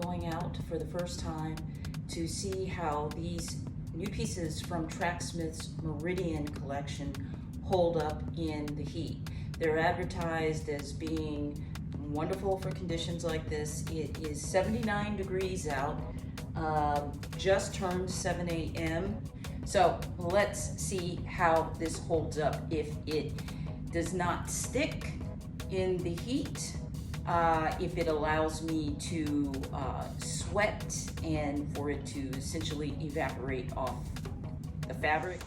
going out for the first time to see how these new pieces from Tracksmith's Meridian collection hold up in the heat. They're advertised as being wonderful for conditions like this. It is 79 degrees out, just turned 7 a.m. So let's see how this holds up. If it does not stick in the heat, if it allows me to sweat and for it to essentially evaporate off the fabric.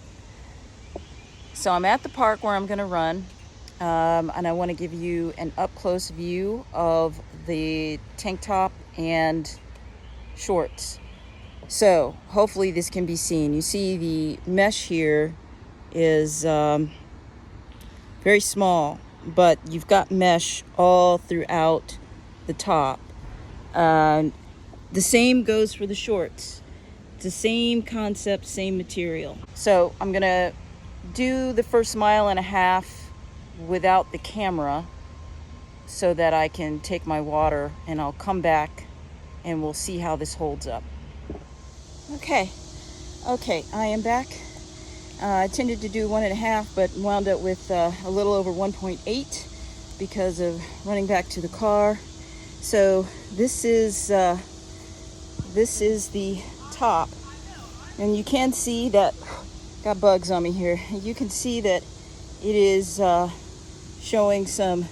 So I'm at the park where I'm gonna run, and I wanna give you an up-close view of the tank top and shorts. So hopefully this can be seen. You see the mesh here is very small, but you've got mesh all throughout the top. The same goes for the shorts. It's the same concept, same material. So I'm gonna do the first mile and a half without the camera so that I can take my water, and I'll come back and we'll see how this holds up. Okay, I am back. I intended to do 1.5, but wound up with a little over 1.8 because of running back to the car. So this is the top, and you can see that, got bugs on me here. You can see that it is showing some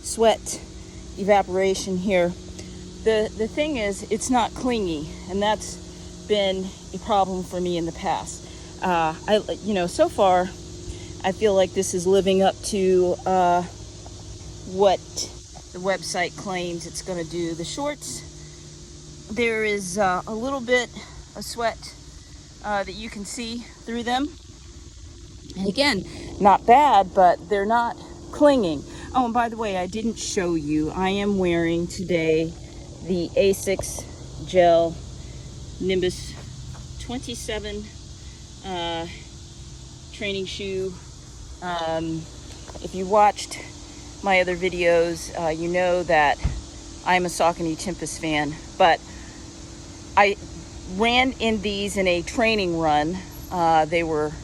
sweat evaporation here. The thing is, it's not clingy, and that's been a problem for me in the past. So far, I feel like this is living up to what the website claims it's going to do. The shorts, there is a little bit of sweat that you can see through them. And again, not bad, but they're not clinging. Oh, and by the way, I didn't show you, I am wearing today the Asics Gel Nimbus 27 training shoe. If you watched my other videos, you know that I'm a Saucony Tempest fan, but I ran in these in a training run. I didn't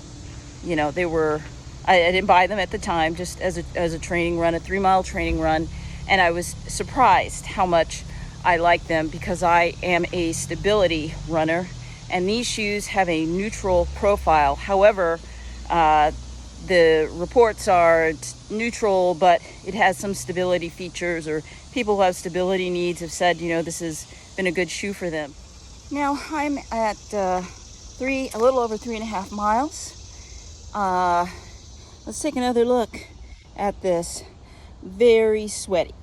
buy them at the time, just as a training run, a 3-mile training run, and I was surprised how much I like them because I am a stability runner, and these shoes have a neutral profile. However, the reports are it's neutral, but it has some stability features, or people who have stability needs have said, this has been a good shoe for them. Now I'm at a little over 3.5 miles. Let's take another look at this. Very sweaty,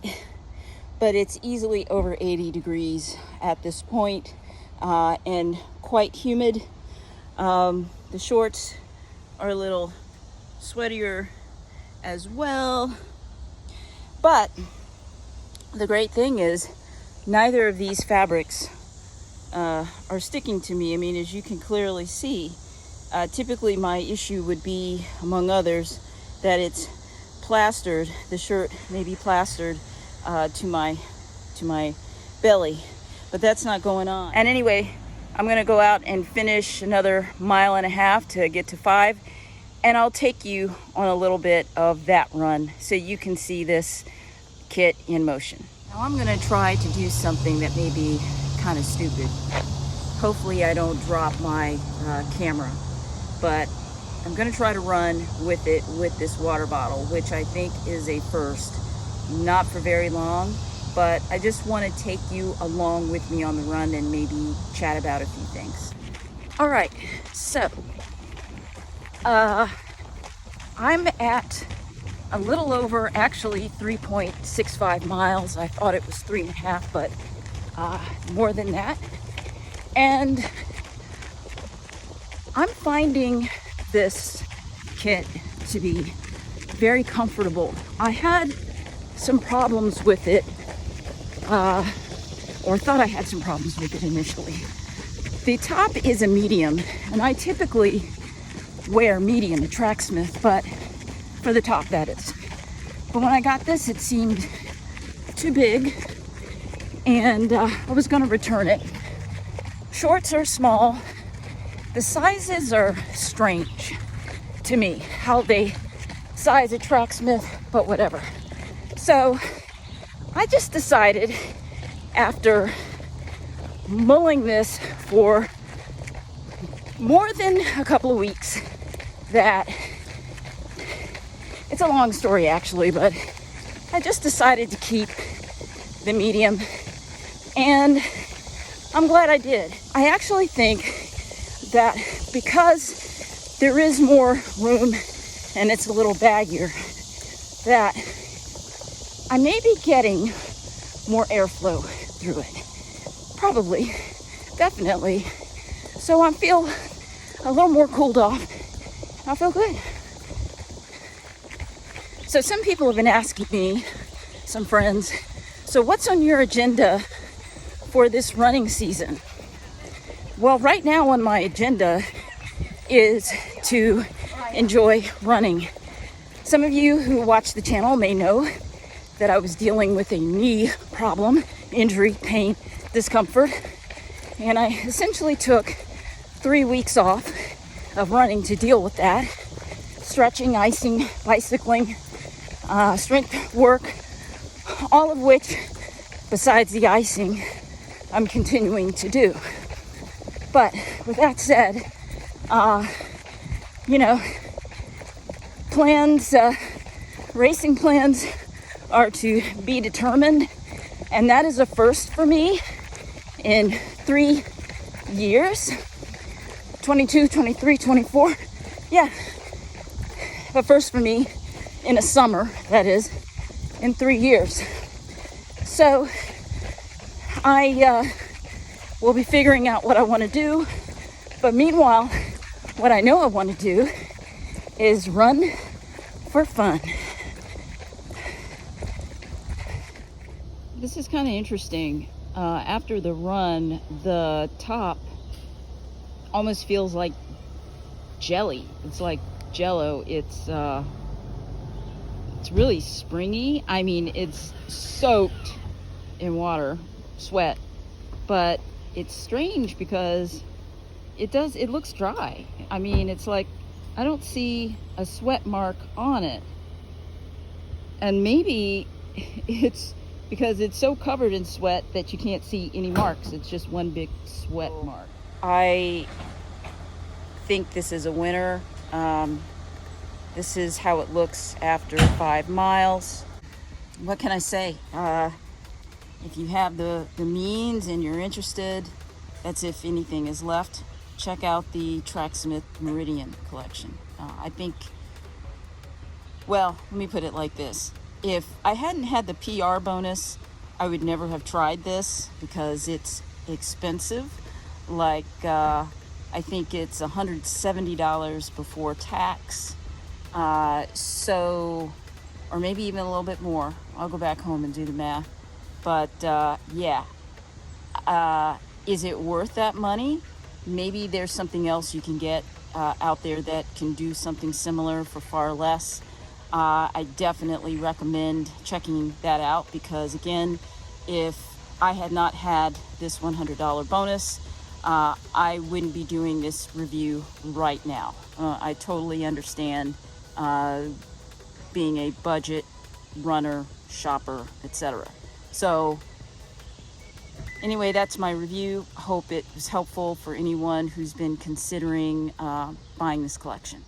but it's easily over 80 degrees at this point, and quite humid. The shorts are a little sweatier as well, but the great thing is neither of these fabrics are sticking to me. I mean, as you can clearly see, typically my issue would be, among others, that it's plastered, the shirt may be plastered to my belly, but that's not going on. And anyway, I'm gonna go out and finish another 1.5 miles to get to 5, and I'll take you on a little bit of that run so you can see this kit in motion. Now I'm gonna try to do something that may be kind of stupid. Hopefully I don't drop my camera, but I'm gonna try to run with it with this water bottle, which I think is a first. Not for very long, but I just want to take you along with me on the run and maybe chat about a few things. All right, so I'm at a little over, actually 3.65 miles. I thought it was 3.5, but more than that. And I'm finding this kit to be very comfortable. I had some problems with it, or thought I had some problems with it initially. The top is a medium, and I typically wear medium at Tracksmith, but for the top, that is. But when I got this, it seemed too big, and I was going to return it. Shorts are small. The sizes are strange to me, how they size a Tracksmith, but whatever. So I just decided, after mulling this for more than a couple of weeks, that it's a long story actually, but I just decided to keep the medium, and I'm glad I did. I actually think that because there is more room and it's a little baggier, that I may be getting more airflow through it. Probably, definitely. So I feel a little more cooled off. I feel good. So some people have been asking me, some friends, so what's on your agenda for this running season? Well, right now on my agenda is to enjoy running. Some of you who watch the channel may know that I was dealing with a knee problem, injury, pain, discomfort, and I essentially took 3 weeks off of running to deal with that. Stretching, icing, bicycling, strength work, all of which, besides the icing, I'm continuing to do. But with that said, plans, racing plans are to be determined, and that is a first for me in 3 years, 22, 23, 24. Yeah, a first for me in a summer, that is, in 3 years. So I will be figuring out what I want to do. But meanwhile, what I know I want to do is run for fun. This is kind of interesting. After the run, the top almost feels like jelly. It's like Jello. It's really springy. I mean, it's soaked in water, sweat, but it's strange because it looks dry. I mean, it's like I don't see a sweat mark on it. And maybe it's because it's so covered in sweat that you can't see any marks. It's just one big sweat mark. I think this is a winner. This is how it looks after 5 miles. What can I say? If you have the means and you're interested, that's if anything is left, check out the Tracksmith Meridian collection. I think, well, let me put it like this. If I hadn't had the PR bonus, I would never have tried this because it's expensive. Like, I think it's $170 before tax. So, or maybe even a little bit more. I'll go back home and do the math. But yeah, is it worth that money? Maybe there's something else you can get out there that can do something similar for far less. I definitely recommend checking that out because, again, if I had not had this $100 bonus, I wouldn't be doing this review right now. I totally understand being a budget runner, shopper, etc. So anyway, that's my review. Hope it was helpful for anyone who's been considering buying this collection.